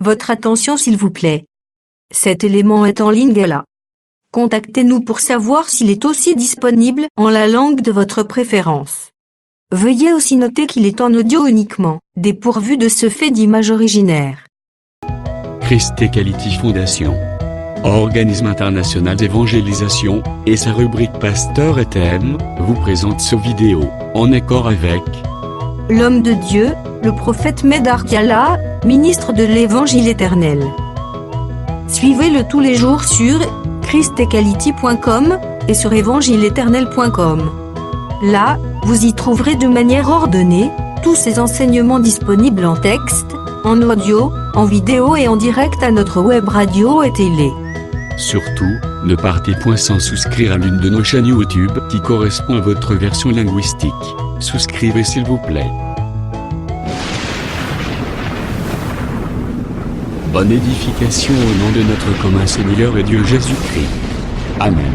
Votre attention s'il vous plaît. Cet élément est en ligne gala. Contactez-nous pour savoir s'il est aussi disponible en la langue de votre préférence. Veuillez aussi noter qu'il est en audio uniquement, dépourvu de ce fait d'image originaire. Christ Equality Foundation, organisme international d'évangélisation, et sa rubrique Pasteur et Thème, vous présente ce vidéo, en accord avec L'homme de Dieu, le prophète Medar Gala, ministre de l'Évangile éternel. Suivez-le tous les jours sur christequality.com et sur évangileéternel.com. Là, vous y trouverez de manière ordonnée tous ces enseignements disponibles en texte, en audio, en vidéo et en direct à notre web radio et télé. Surtout, ne partez point sans souscrire à l'une de nos chaînes YouTube qui correspond à votre version linguistique. Souscrivez s'il vous plaît. Bonne édification au nom de notre commun Seigneur et Dieu Jésus-Christ. Amen.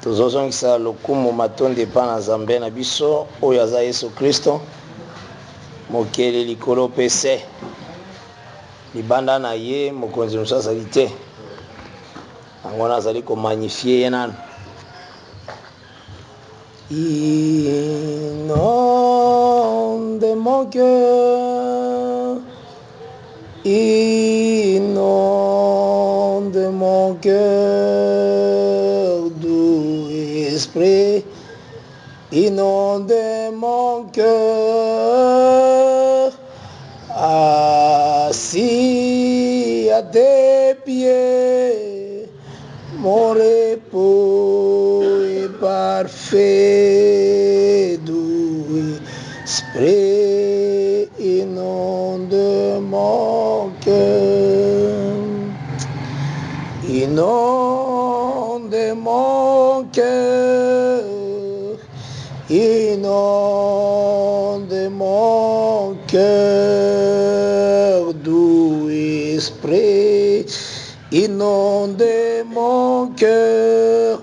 tozozongisa lokumu matondi epai na nzambe na biso oyo aza yesu kristo mokeli likolo mpe se libanda na ye mokonzi mosusu azali te yango wana azali komagnifie ye nano inonde mon cœur inonde mon cœur doux esprit inonde mon cœur assis à tes pieds mon repos est parfait doux esprit inonde mon cœur inonde mon cœur inonde mon cœur doux esprit inonde mon cœur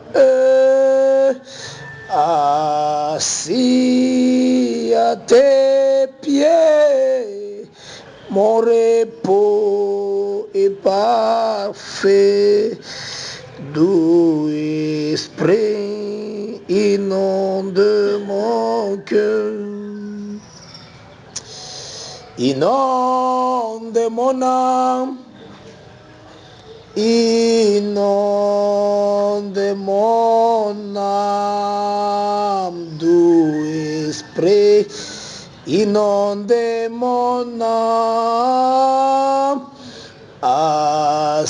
assis à tes pieds mon repos est parfait doux esprit inonde mon cœur inonde mon âme inonde mon âme doux esprit inonde mon âme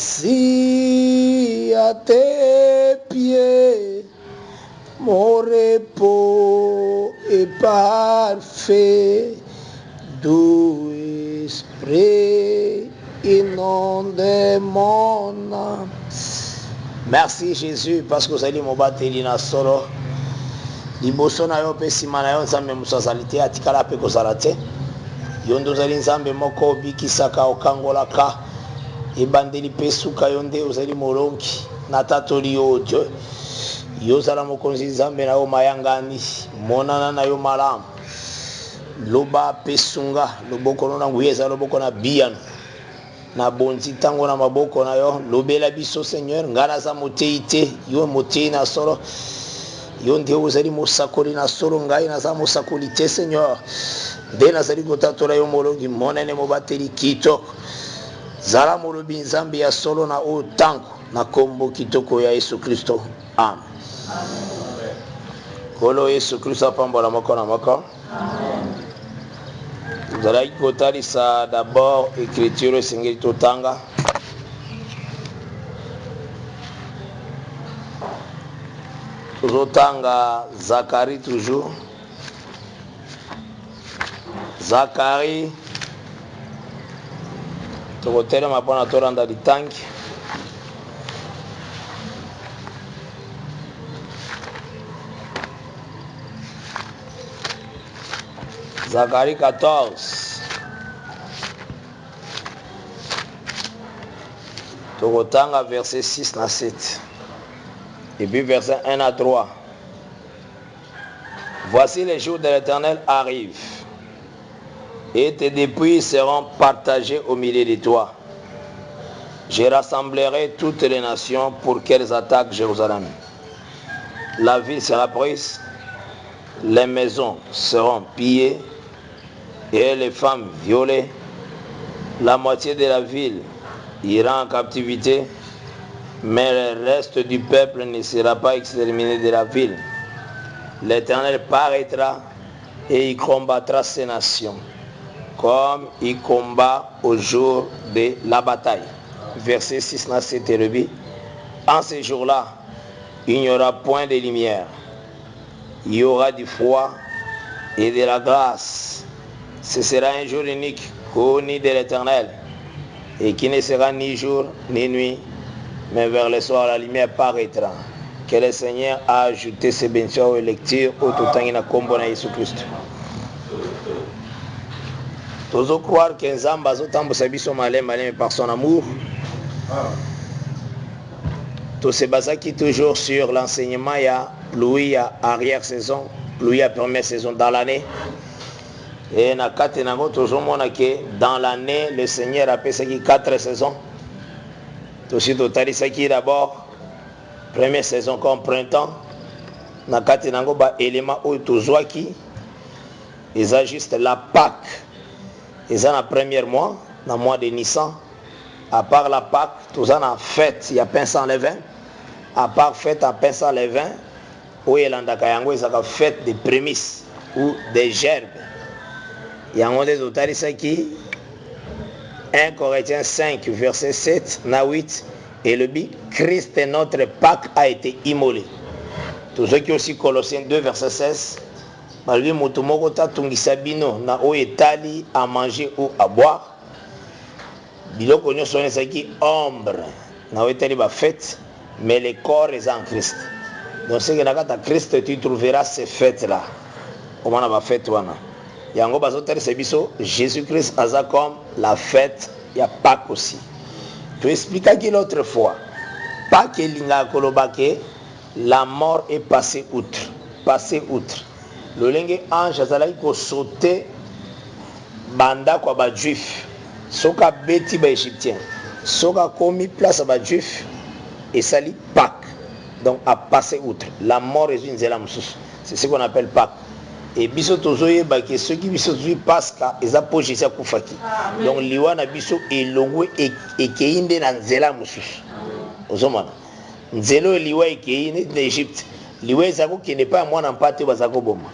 assis à tes pieds mon repos est parfait doux esprit inonde mon âme. Merci Jésus parce que vous allez m'obateli na solo liboso na yo pe nsima na yo nzambe mosu azali te atikala mpe kozala te yo nde ozali nzambe moko obikisaka okangolaka ebandeli mpe suka yo nde ozali molongi natatoli yo Dieu yo ozala mokonzi nzambe na yo mayangani monana na yo malamu loba mpe sunga loboko no na nguya eza loboko na biyano na bonzi ntango na maboko na yo lobela biso Seigneur ngai naza motei te yo motei na solo yo nde ozali mosakoli na solo ngai naza mosakoli te Seigneur nde nazali kotatola yo molongi monene mobateli kitoko zala molobi nzambe ya solo na oyo ntango na kombo kitoko ya Yesu Kristo amen kolo Yesu Kristo apambola moko na moko tozalaki kotalisa d'abord écriture esengeli totanga tozotanga Zacharie toujours Zacharie tokotelema mpona tolanda litangi Zacharie 14 tokotanga verset 6 na 7 et puis verset 1 à 3 Voici les jours de l'Éternel arrivent, et tes dépouilles seront partagées au milieu de toi. Je rassemblerai toutes les nations pour qu'elles attaquent Jérusalem. La ville sera prise, les maisons seront pillées et les femmes violées. La moitié de la ville ira en captivité, mais le reste du peuple ne sera pas exterminé de la ville. L'Éternel paraîtra et il combattra ces nations, comme il combat au jour de la bataille. Verset 6 na 7 elobi. En ces jours-là, il n'y aura point de lumière. Il y aura du froid et de la grâce. Ce sera un jour unique connu de l'Éternel, et qui ne sera ni jour ni nuit, mais vers le soir la lumière paraîtra. Que le Seigneur a ajouté ces bénédictions aux lectures au totangi na kombo na Yesu Christ. Tozo croire que Nzambe azotambusa biso malema par son amour. Tout se basaki toujours sur l'enseignement ya pluie ya arrière saison, pluie ya première saison dans l'année. Et na kati nango tozomona que dans l'année le Seigneur a pesaki 4 saisons. Tosi totalisaki d'abord première saison comme printemps. Na kati nango ba élément oyo tozwaki eza juste la Pâque. Eza na premier mois, na mois de Nissan. À part la Pâque, toza na fête, il y a pain sans levain. À part fête à pain sans levain, oyo elandaka yango ezaka fête des prémices ou des gerbes. Yango nde totalisaki 1 Corinthiens 5 verset 7 na 8 elobi Christ notre Pâque a été immolé. Tozoki aussi Colossiens 2 verset 16 balobi moto moko tatungisa bino na oyo etali à manger ou à boire. Biloko nyonso wana ezalaki ombre na oyo etali bafête, mais le corps est en Christ. Donc ce que na kata Christ tu trouveras ces fêtes là omana bafête wana yango bazotalisa biso Jésus Christ aza comme la fête ya Pâques aussi. Tu expliquaki l'autre fois Pâques elingaka koloba ke la mort est passée outre, passée outre. Lolenge ange azalaki kosaute bandako ya bajuif soki abeti baégyptien soki akomi place ya bajuif esali Pâques, donc a passé outre. La mort ezwi nzela mosusu, c'est ce qu'on appelle Pâques. Et biso tozoyeba ke soki biso tozwi Pasca eza po Jésus akufaki, donc liwa na biso elongwe ekei nde na nzela mosusu. Ozomona nzela oyo liwa ekei neti na Egypte, liwa eza kokende pa ya mwana mpate oyo baza koboma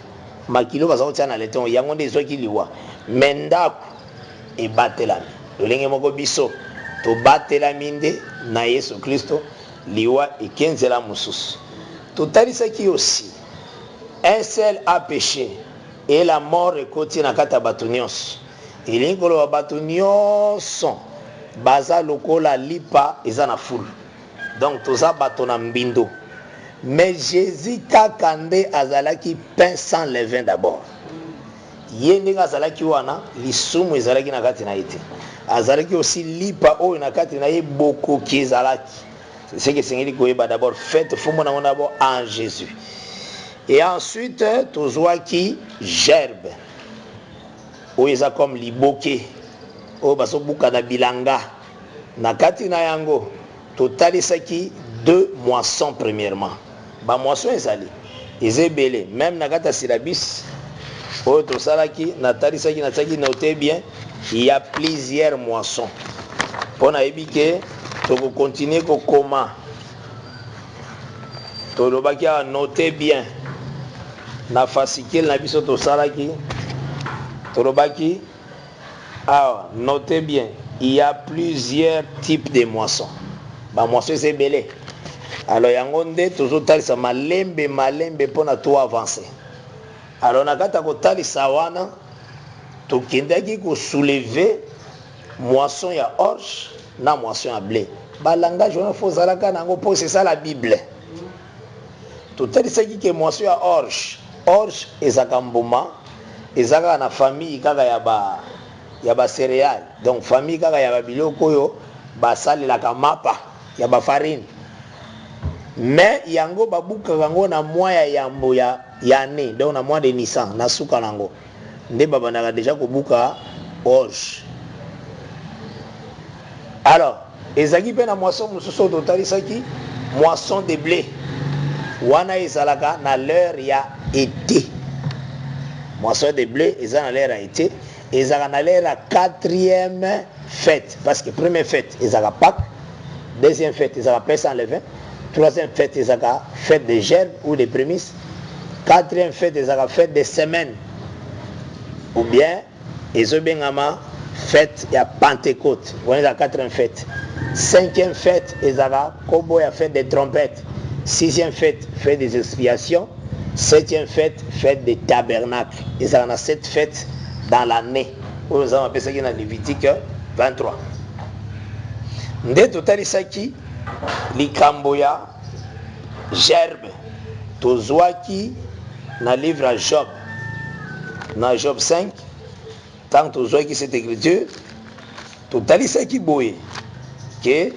makilo baza kotia na leton yango nde ezwaki liwa, me ndako ebatelami. Lolenge moko biso tobatelami nde na Yesu Kristo, liwa eke nzela mosusu. Totalisaki aussi un seul a péché et la mort ekoti na kati ya bato nyonso. Elingi koloba bato nyonso baza lokola lipa eza na fulu, donc toza bato na mbindo. Mais Jésus kaka nde azalaki pain sans levain d'abord. Ye ndenge azalaki wana lisumu ezalaki na kati na ye te, azalaki aussi lipa oyo na kati na ye bokoki ezalaki. C'est ce que esengeli koyeba d'abord fête fombo nango d'abord en Jésus. Et ensuite tozwaki gerbe oyo eza comme liboke oyo bazobuka na bilanga. Na kati na yango totalisaki 2 moissons premièrement. Ba moisson ezali eza ebele, même na kati ya syllabus oyo tosalaki natalisaki natsaki noter bien, il y a plusieurs moissons mpo nayebi ke tokokontinue kokoma. Tolobaki awa noter bien na fascicule na biso tosalaki, tolobaki awa noter bien, il y a plusieurs types de moissons. Ba moisson eza ebele. Alors yango nde tozotalisa malembe mpona to avancer. Alors na kati ya kotalisa wana tokendaki kosoulever moisson ya orge na moisson ya blé. Balangage wana fo zalaka nango mpo c'est ça la Bible. Totalisaki ke moisson ya orge ezaka mbuma, ezaka na famille kaka ya ba céréales, donc famille kaka ya ba biloko oyo basalelaka mapa ya ba farine. mais yango babuka yango na mois ya yambo ya année, donc na mois de Nissan na suka nango nde babandaka déjà kobuka orge. Alors ezaki pe na moisson mosusu totalisaki moisson de blé wana ezalaka na l'heure ya été. Moisson de blé eza na l'heure ya été, ezalaka na l'heure ya 4e fête, parce que première fête ezalaka Pâques, deuxième fête ezalaka pain sans levain, troisième fête ezalaka fête de gerbe ou de prémices, quatrième fête ezalaka fête de semaine, ou bien ezobengama fête ya Pentecôte, voilà la quatrième fête. Cinquième fête ezalaka kombo ya fête des trompettes. Sixième fête, fête des expiations. Septième fête, fête des tabernacles. Ils en ont 7 fêtes dans l'année. Nous avons appelé ça dans Lévitique 23. Nde totalisaki likambo ya gerbe tozwaki na livre à Job. Dans Job 5, tant tozwaki cette écriture, totalisaki boye que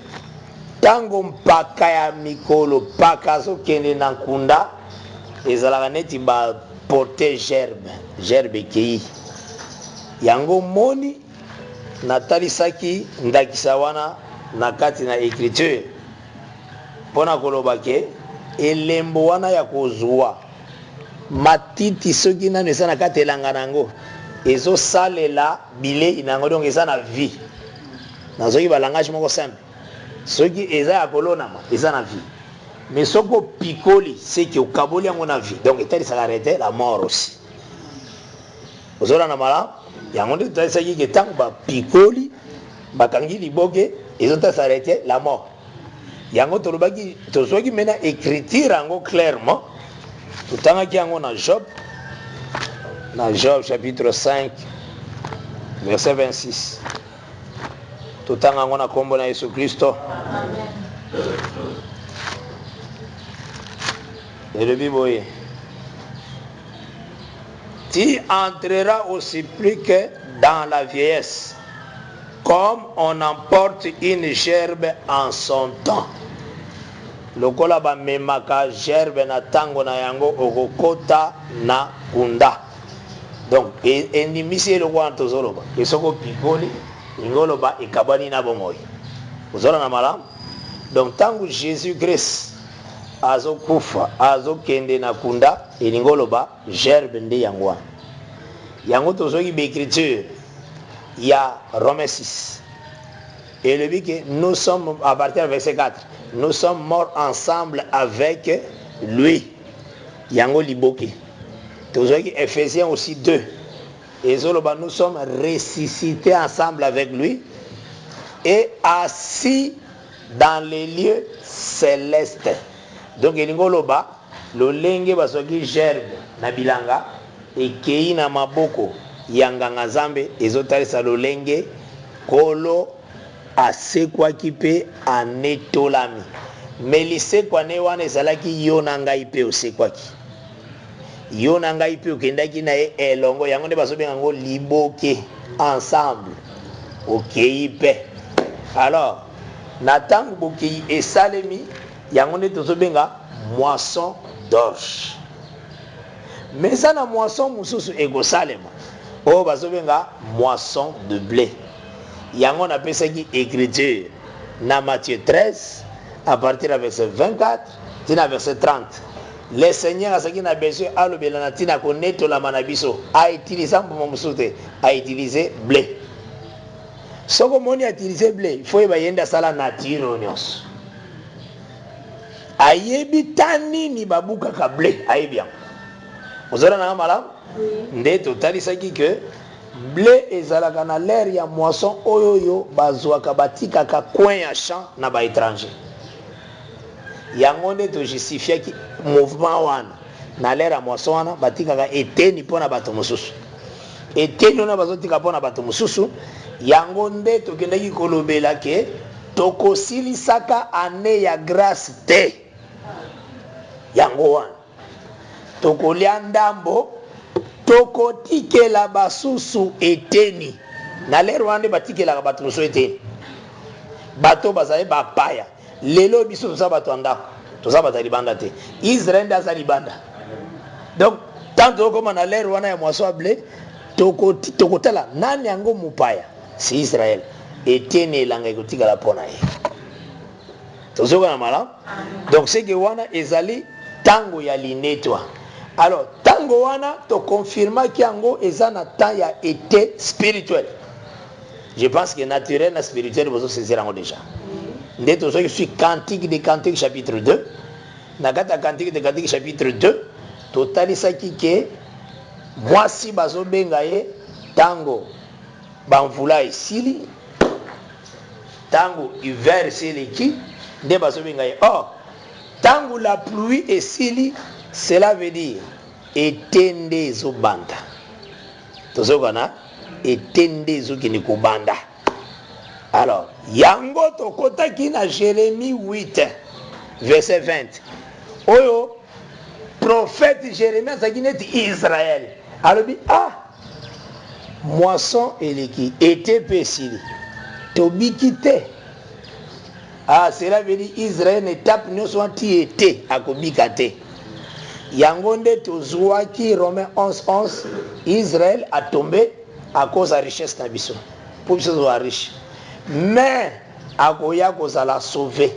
tango mpaka ya mikolo mpaka azokende na nkunda ezalaka neti baporte gerbe ekei yango moni natalisaki ndakisa wana na kati na écriture mpona koloba ke elembo wana ya kozwa matiti soki nano eza na kati elanga nango ezosalela bilei nango, donc eza na vie. Nazoki balangage moko simple, soki eza ya kolonama eza na vie, mais soko pikoli c'est que okaboli yango na vie, donc etalisaka arrêter la mort aussi. Ozola na mala yango nde totalisaki ke ntango bapikoli bakangi liboke ezotalisa arrêter la mort. Yango tolobaki tozwaki mena écriture yango clairement, totangaki yango na Job chapitre 5 verset 26. Totanga yango na kombo na Yesu Kristo. Elobi boye, tu entreras aussi plus que dans la vieillesse, comme on emporte une gerbe en son temps. Lokola ba memaka gerbe na tango na yango okokota na kunda. Donc endimisi eloko antozoloba esoko pikoli ingoloba ekabani na bomoi ozola na malamu. Donc tango Jésus Christ azokufa azokende na kunda elingoloba gerbe nde yango yango tozoki ba écriture ya Romains 6 et le dit que nous sommes à partir du verset 4, nous sommes morts ensemble avec lui yango liboki. Tozoki Ephésiens aussi 2 et zoloba nous sommes ressuscités ensemble avec lui et assis dans les lieux célestes. Donc elingoloba lolenge basoki gerbe na bilanga ekei na maboko yanganga Nzambe ezotalisa lolenge kolo asekwaki pe anetolami, mais lisekwane wana ezalaki yo na ngai pe osekwaki, yo na ngai pe okendaki na ye elongo, yango nde bazobenga yango liboke ensemble okei pe. Alors na ntango bokei esalemi yango nde tozobenga moisson d'orge. Mais ça na moisson mosusu ekosalema oyo bazobenga moisson de blé. Yango na pesaki écriture na Matthieu 13 à partir du verset 24 tina verset 30. Le Seigneur a saki na besoin alobela na tina konetola manabiso a utilisé mbuma musute a utilisé blé. Soko moni a utilisé blé, il faut yenda sala nature nyos. Ayebi tani ni babuka ka blé ayebi. Ozora na mala nde totalisaki que blé ezalaka na l'air ya moisson oyoyo bazwaka batikaka coin ya champ na ba étranger. Yango nde to justifiaki mouvement wana na l'air ya moisson wana batikaka eteni pona bato mosusu. Eteni wana bazotika pona bato mosusu. Yango nde tokendaki kolobela ke tokosilisaka ane ya grâce te. Yango wana tokolia ndambo tokotikela basusu eteni na lero wana batikela bato so eteni bato bazali bapaya lelo biso toza bato ndako Tout ça va libanda te. Israël dans sa libanda. Donc tant que comme on a l'air wana ya moisson à blé, tokotala nani yango mupaya, c'est Israël. Et tiene langa ikotika la pona ye. Tozoka na mala. Donc c'est que wana ezali tango ya linetwa. Alors tango wana to confirma ki yango ezana temps ya été spirituel. Je pense que naturel et spirituel vous saisir déjà. Nde tozo je suis Cantique des Cantiques chapitre 2. Nakata Cantique des Cantiques chapitre 2. Totalisa ki ke mwasi bazo benga ye tango bamvula esili tango hiver seleki nde bazo benga ye. Or tango la pluie esili, cela veut dire etende ezobanda. Tozokana etende ezokende kobanda. Alors yango tokotaki na Jérémie 8 verset 20 oyo prophète Jérémie azaki neti Israël alobi moisson eleki été pe esili tobiki te. Cela veut dire Israël étape nyonso anti été akobika te. Yango nde tozwaki Romains 11:11 Israël a tombé à cause de la richesse na biso. Pour biso zo riche. Mais akoya kozala sauvé.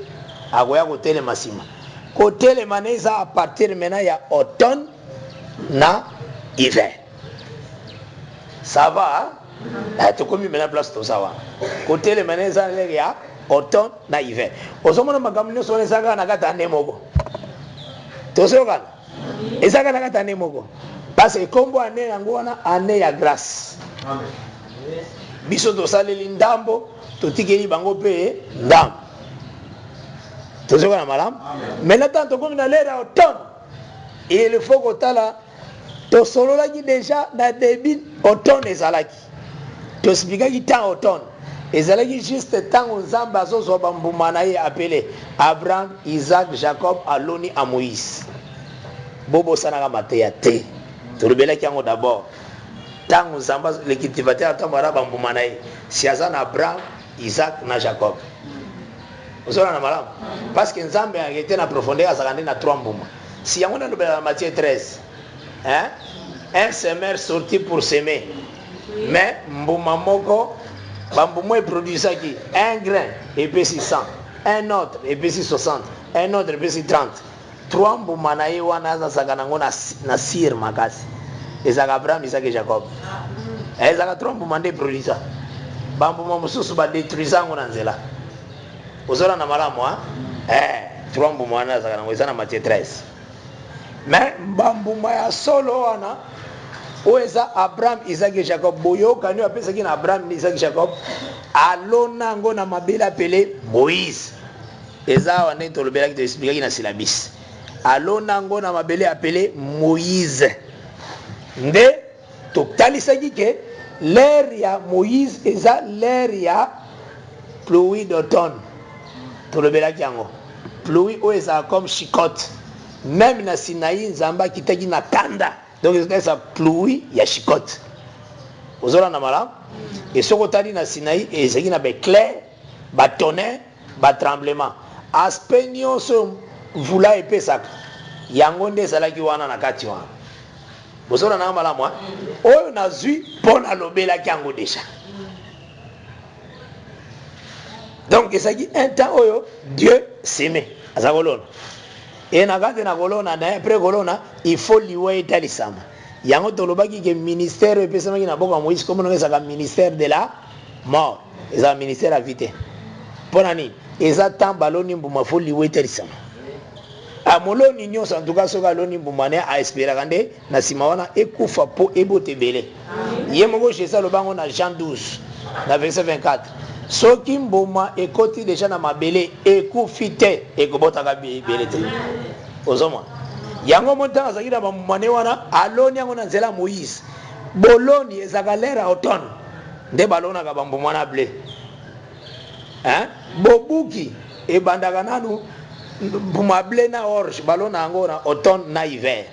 Akoya kotelema sima. Kotelema neza à partir maintenant ya automne na hiver. Ça va? Tu commis maintenant place tout ça va. Kotelema neza ya automne na hiver. Ozomona makambo nyonso ezaka na kata ane moko. Tozoka. Ezaka na kata ane moko. Parce que kombo ane yango wana ane ya grâce. Amen. Biso tosaleli ndambo totikeli bango pe ndambo. Tozoka na malamu. Maintenant tant tokomi na l'ère automne. Il faut kotala tosololaki déjà na début automne ezalaki. Tospikaki temps automne. Ezalaki juste temps Nzambe azozwa bambuma na ye appelé Abraham, Isaac, Jacob aloni à Moïse. Bobo sanaka mateya te. Tolobelaki yango d'abord. Tant Nzambe le cultivateur atamara bambuma na ye. Si azana Abraham, Isaac na Jacob. Ozona na malamu. Parce que Nzambe était na profondeur azakande na 3 mbuma. Si yango na lobela Matthieu 13. Hein? Un semeur sorti pour semer. Mais mbuma moko bambuma produisaki un grain epesi 100, un autre epesi 60, un autre epesi 30. 3 mbuma na ye wana azasaka nango na sir makasi. Ezaka Abraham, Isaac et Jacob. Ezaka 3 mbuma nde produisa. Bambuma mosusu ba détruisa yango na nzela. Ozora na malamu 3 mbuma wana azaka nango eza na Matthieu 13. Mais bambuma ya solo wana oeza Abraham, Isaac et Jacob. Boyoka ni apesaki na Abraham, Isaac et Jacob alona ngo na mabela appelé Moïse. Eza wana tolobelaki to expliquer na syllabus. Alona ngo na mabela appelé Moïse. Nde tokalisaki ke l'ère ya Moïse eza l'ère ya pluie d'automne. Tolobelaki yango. Pluie oeza comme chicotte. Même na Sinaï Nzamba kitaki na kanda. Donc c'est ça pluie ya chicotte. Ozola na mala et soko tali na Sinaï et ezaki na be clair, ba tonnerre, ba tremblement. Aspect nyonso vula epesaka. Yango nde salaki wana na kati wana. Ozola na mala moi. Oyo nazui pona lobela kango déjà. Donc ezaki un temps oyo Dieu s'aimait. Azakolona. Et na kati na kolona na après kolona il faut liwe etalisama. Yango tolobaki ke ministère epesamaki na boka Moïse comme on ezaka ministère de la mort. Ezaka ministère à vite. Pona ni eza temps baloni mbuma faut liwe etalisama. Amoloni nyonso en tout cas soka loni mbuma ne a espérer kande na sima wana ekufa po ebotebele. Yemoko Jésus lobango na Jean 12 na verset 24. Soki mbuma ekoti déjà na mabele ekufi te ekobotaka belé te. Ozoma yango monta azaki na bamane wana aloni yango na nzela Moïse. Boloni ezaka l'ère automne nde balonaka bambuma na blé. Hein? Bobuki ebandaka nanu mbuma blé na orge balona yango na automne na hiver.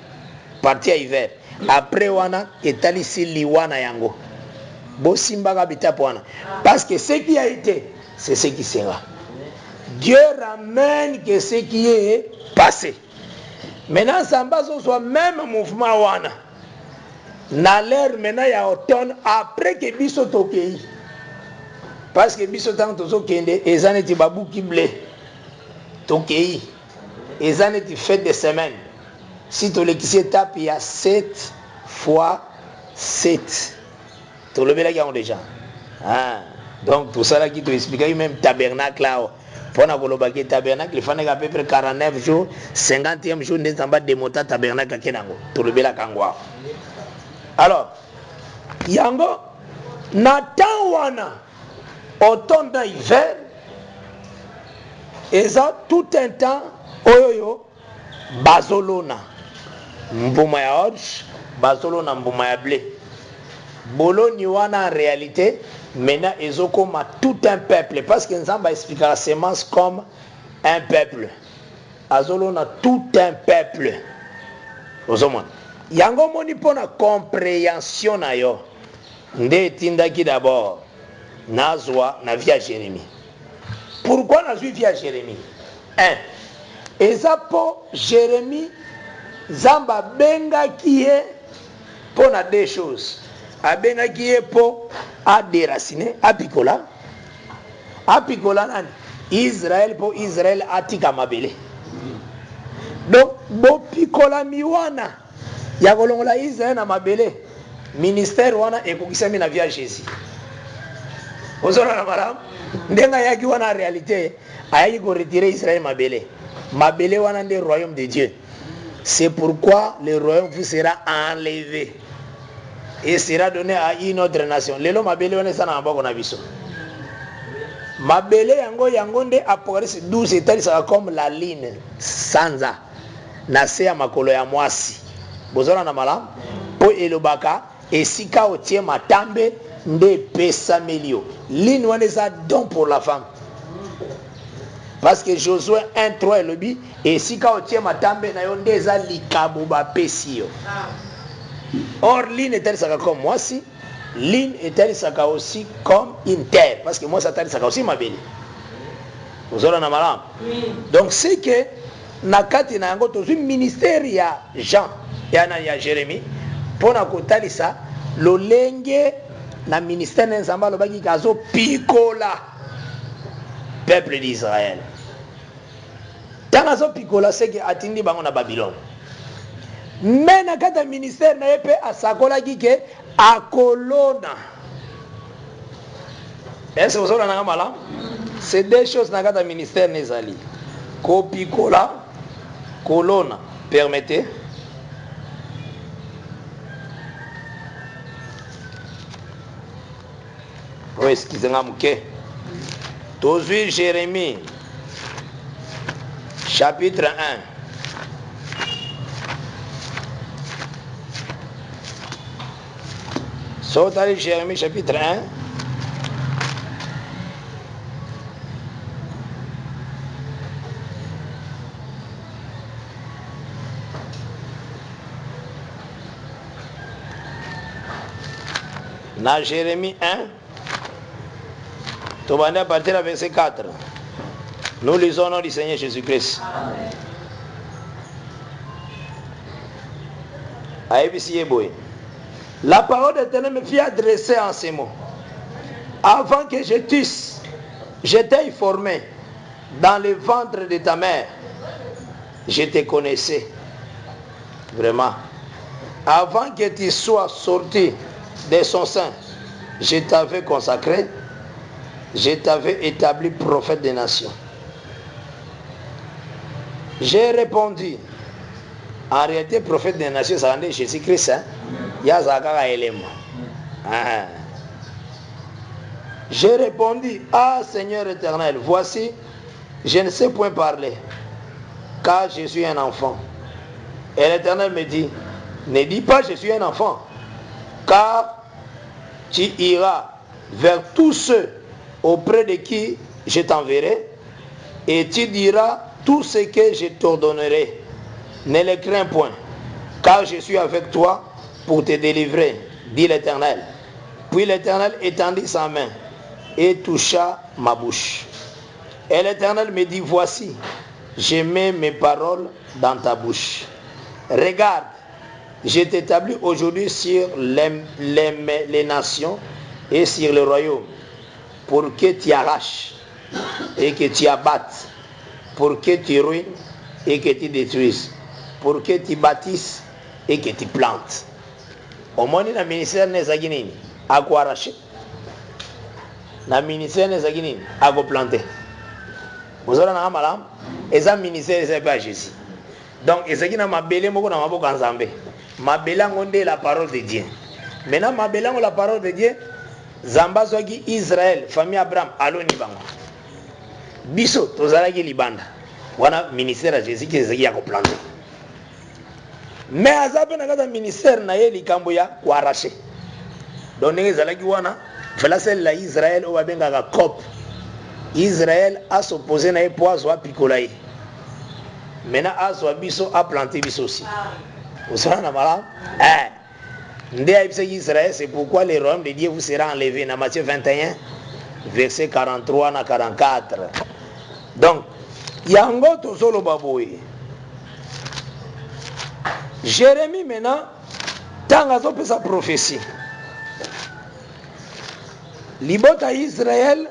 Partie ya hiver. Après wana etalisi liwana yango. Bosimbaka bitapo wana. Parce que ce qui a été, c'est ce qui sera. Dieu ramène que ce qui est passé. Maintenant, ça base sur même mouvement wana. Na l'air maintenant il y a automne après que biso tokei. Parce que biso tant tozo kende ezaneti babu ki blé. Tokei. Ezaneti fête de semaine. Si tu l'équise étape, il y a 7 fois 7. Tu le verras déjà. Ah. Donc tout ça là qui te explique, même tabernacle là. Pour le tabernacle, il faut à peu près 49 jours, 50e jour, nous avons démonté tabernacle qui est tout le bel kangwa. Alors, yango, Nathan wana, automne d'hiver, et ça tout un temps, oyoyo, bazolona, mbuma ya orge, bazolona mbuma ya blé. Boloni wana en réalité, maintenant ils ont comme tout un peuple, parce que nous avons expliqué la sémence comme un peuple. Azolona tout un peuple. Yango moni pona compréhension na yo. Nde tindaki d'abord nazwa na via Jérémie. Pourquoi nazwi via Jérémie? 1. Et ça pour Jérémie Zamba benga qui est pour 2 choses. Abengaki ye po a déraciner apikola nani Israël po Israël atika mabele. Donc bo pikola miwana ya kolongola Israël na mabele ministère wana ekokisami na via Jésus. Ozona na maram ndenga yaki wana réalité ayaki ko retirer Israël mabele wana nde royaume de Dieu. C'est pourquoi le royaume vous sera enlevé et sera donné à une autre nation. Lelo mabele wana sana ambako na biso. Mabele yango nde Apocalypse 12 etalisaka comme la ligne sanza na se ya makolo ya mwasi. Bozona na malamu po elobaka esika otie matambe nde pesa melio. Ligne wana eza don pour la femme. Parce que Josué 1:3 elobi esika otie matambe na yo nde eza likabo bapesi yo. Or, l'île est-elle comme moi si, l'île est-elle aussi comme une terre, parce que moi ça t'elle aussi ma belle. Vous aurez un malam. Donc c'est que nakati na yango tozu ministère ya Jean ya Jérémie pour na kotalisa lolenge na ministère nzamba lobaki kazo pikola peuple d'Israël. Tanazo pikola c'est que atindi bango na Babylone. Mais na kata ministère na yepe asakola kike akolona. Est-ce que vous avez un mal? C'est 2 choses na kata ministère nezali. Kopikola, kolona. Permettez. Oh, excusez-moi, mouké. Tozui Jérémie, chapitre 1. Sautez Jérémie chapitre 1. Dans Jérémie 1, tu vas à partir du verset 4. Nous lisons au nom du Seigneur Jésus-Christ. Amen. La parole de l'Éternel me fit adresser en ces mots. Avant que je t'eusse, j'étais formé dans le ventre de ta mère. Je te connaissais. Vraiment. Avant que tu sois sorti de son sein, je t'avais consacré. Je t'avais établi prophète des nations. J'ai répondu. En réalité, prophète des nations, ça rendait Jésus-Christ. J'ai répondu, ah Seigneur éternel, voici, je ne sais point parler, car je suis un enfant. Et l'Éternel me dit, ne dis pas je suis un enfant, car tu iras vers tous ceux auprès de qui je t'enverrai, et tu diras tout ce que je t'ordonnerai. Ne les crains point, car je suis avec toi pour te délivrer, dit l'Éternel. Puis l'Éternel étendit sa main et toucha ma bouche. Et l'Éternel me dit, voici, je mets mes paroles dans ta bouche. Regarde, je t'établis aujourd'hui sur les nations et sur le royaume, pour que tu arraches et que tu abattes, pour que tu ruines et que tu détruises, pour que tu bâtisses et que tu plantes. Au moins, le ministère n'est pas nini, à quoi arracher. Le ministère n'est pas nini, à quoi planter. Vous avez un malam, et ça ministère c'est pas Jésus. Donc, et ce qui n'a ma belle moko na maboko nzambe. Ma belle ngonde la parole de Dieu. Maintenant ma belle la parole de Dieu. Zamba soki Israël, famille Abraham, aloni bango. Biso tozalaki libanda. Wana ministère à Jésus qui ezaki ya ko planter. Mais azape na kata ministère na ye likambo ya ko arracher. Donc ndenge ezalaki wana, fela celle la Israël o babenga ka COP. Israël a s'opposé na poiso a picolaye. Maintenant a biso a planté biso aussi. Vous savez na mala? Israël, c'est pourquoi le royaume de Dieu vous sera enlevé dans Matthieu 21 verset 43 à 44. Donc yango tozolo baboye. Jérémie maintenant tanga zo pesa prophétie. Libota Israël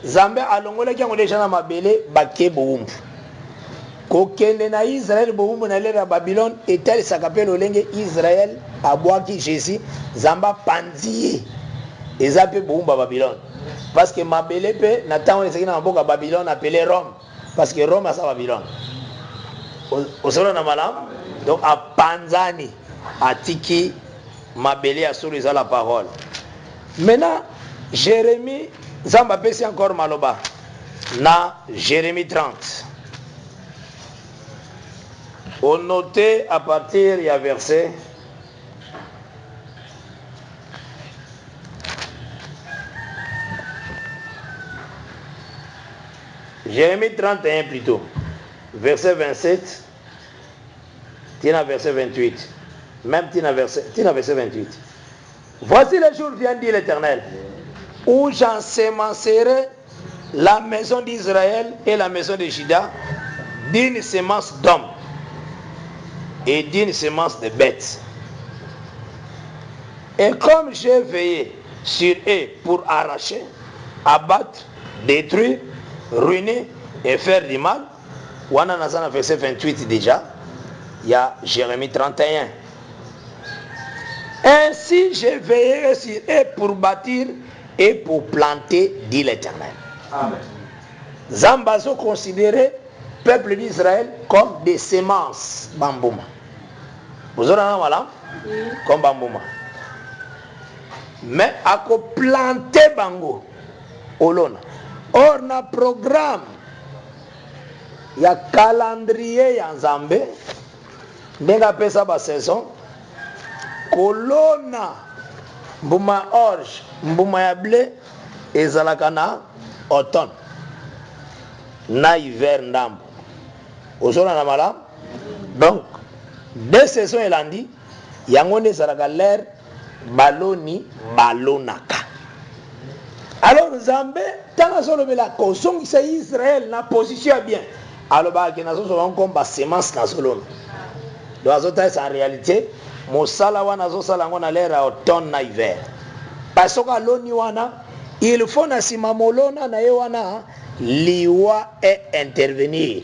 Zambe alongola ki ngole jana mabele bake boumbu. Kokende na Israël boumbu na lera Babylone etal sakapelo lenge Israël abwaki Jésus Zamba pandier ezape boumba Babylone. Parce que mabele pe na tango esaki na mboka Babylone appelé Rome parce que Rome asa Babylone. Osolo na malam donc a panzani atiki mabele ya solo za la parole. Maintenant Jérémie Zamba pesi encore maloba na Jérémie 30. On notait à partir du verset Jérémie 31 plutôt, verset 27, tina verset 28, même tina verset 28. Voici le jour vient dit l'Éternel, où j'ensemencerai la maison d'Israël et la maison de Juda d'une semence d'hommes et d'une semence de bêtes. Et comme j'ai veillé sur eux pour arracher, abattre, détruire, ruiner et faire du mal, on a dans le verset 28 déjà, il y a Jérémie 31. Ainsi j'ai veillé sur eux pour bâtir et pour planter, dit l'Éternel. Zambazo considéré peuple d'Israël comme des semences bambouma. Vous aurez un malin comme bambouma. Mais à planter bango olona. Or na programme il y a calendrier ya Nzambe ndenga pesa ba saison kolona mbuma orge mbuma ya blé ezalaka na automne na hiver ndambo ozona na mala donc deux saisons elandi yango nde ezalaka l'air baloni balonaka. Alors Nzambe tanga solobela kozongisa Israël na position bien alobaki nazosoba comme ba semence na solona donc azota en réalité mosala wana azosala ngo na l'air automne na hiver parce que aloni wana il faut na sima molona na ye wana liwa et intervenir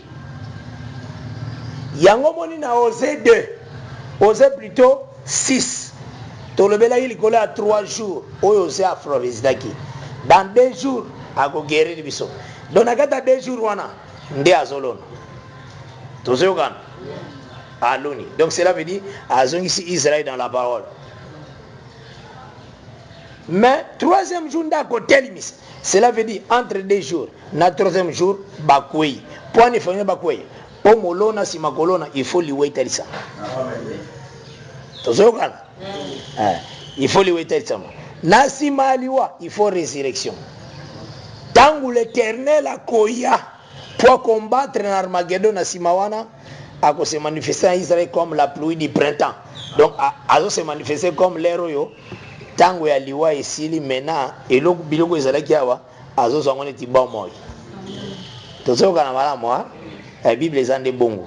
yango moni na Osée 2 Osée plutôt 6 tolobela il kola à 3 jours oyo Osée afrovisidaki dans 2 jours ako guérir biso donc nakata 2 jours wana nde azolona tozokana aloni donc cela veut dire azongisi Israël dans la parole. Mais 3e jour ndako telimis cela veut dire entre 2 jours na 3e jour bakwei point ne fanya bakwei po molona si makolona il faut liwe telisa tozokana il faut liwe telisa na si maliwa il faut résurrection tangu l'Éternel akoya pour combattre en Armageddon na simawana ako se manifester en Israël comme la pluie du printemps donc azo se manifester comme l'eroyo tango ya liwa esili mena eloko biloko ezalaki awa azo zango neti ba moyi tozoyoka na malamu la Bible eza nde bongo.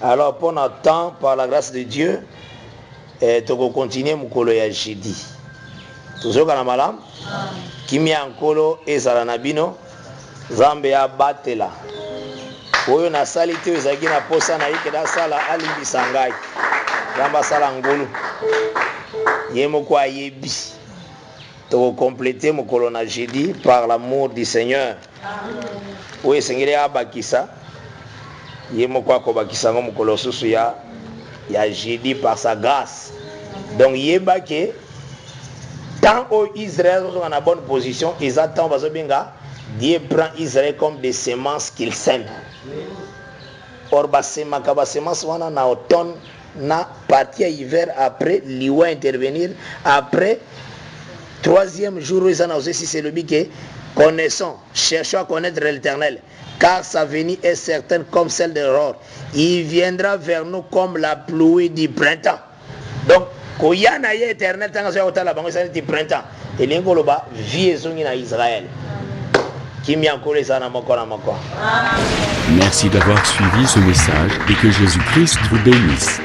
Alors pendant temps, par la grâce de Dieu, toko continuer mukolo ya jeudi. Tozoyoka na malamu kimia nkolo ezala na bino Zambe ya batela oyo nasali te ezalaki na posa na ye ke dasala alimbisa ngai Nzambe asala ngolu ye moko ayebi tokokomplete mokolo na jeudi par l'amour du Seigneur oyo esengeli abakisa ye moko akobakisa ngo mokolo susu ya jeudi par sa grâce. Donc yeba ke tant au Israël est en bonne position, ils attendent Dieu prend Israël comme des semences qu'il sème. Or, semences na automne, na partie à hiver après, l'Iwa intervenir. Après, troisième jour, si c'est le but que connaissons, cherchons à connaître l'Éternel, car sa venue est certaine comme celle de l'aurore. Il viendra vers nous comme la pluie du printemps. Donc, koyana ye éternel tanga so otala bango ça du printemps elingo loba vie ezongi na Israël kimia nkolo ezana moko na moko. Merci d'avoir suivi ce message et que Jésus-Christ vous bénisse.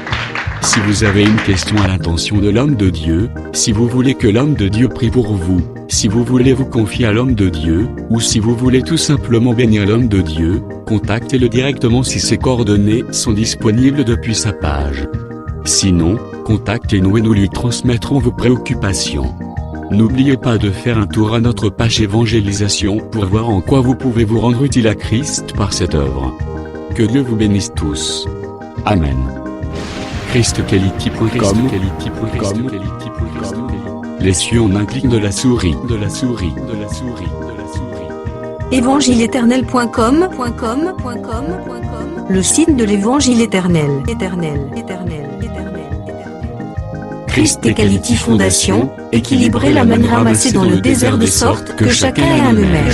Si vous avez une question à l'intention de l'homme de Dieu, si vous voulez que l'homme de Dieu prie pour vous, si vous voulez vous confier à l'homme de Dieu, ou si vous voulez tout simplement bénir l'homme de Dieu, contactez-le directement si ses coordonnées sont disponibles depuis sa page. Sinon, contactez-nous et nous lui transmettrons vos préoccupations. N'oubliez pas de faire un tour à notre page évangélisation pour voir en quoi vous pouvez vous rendre utile à Christ par cette œuvre. Que Dieu vous bénisse tous. Amen. ChristQuality.com. Les cieux en un clic de la souris. Évangile-éternel.com, le site de l'Évangile éternel. Christ Equality Fondation, équilibrer la manne ramassée dans le désert de sorte que chacun ait un le maire.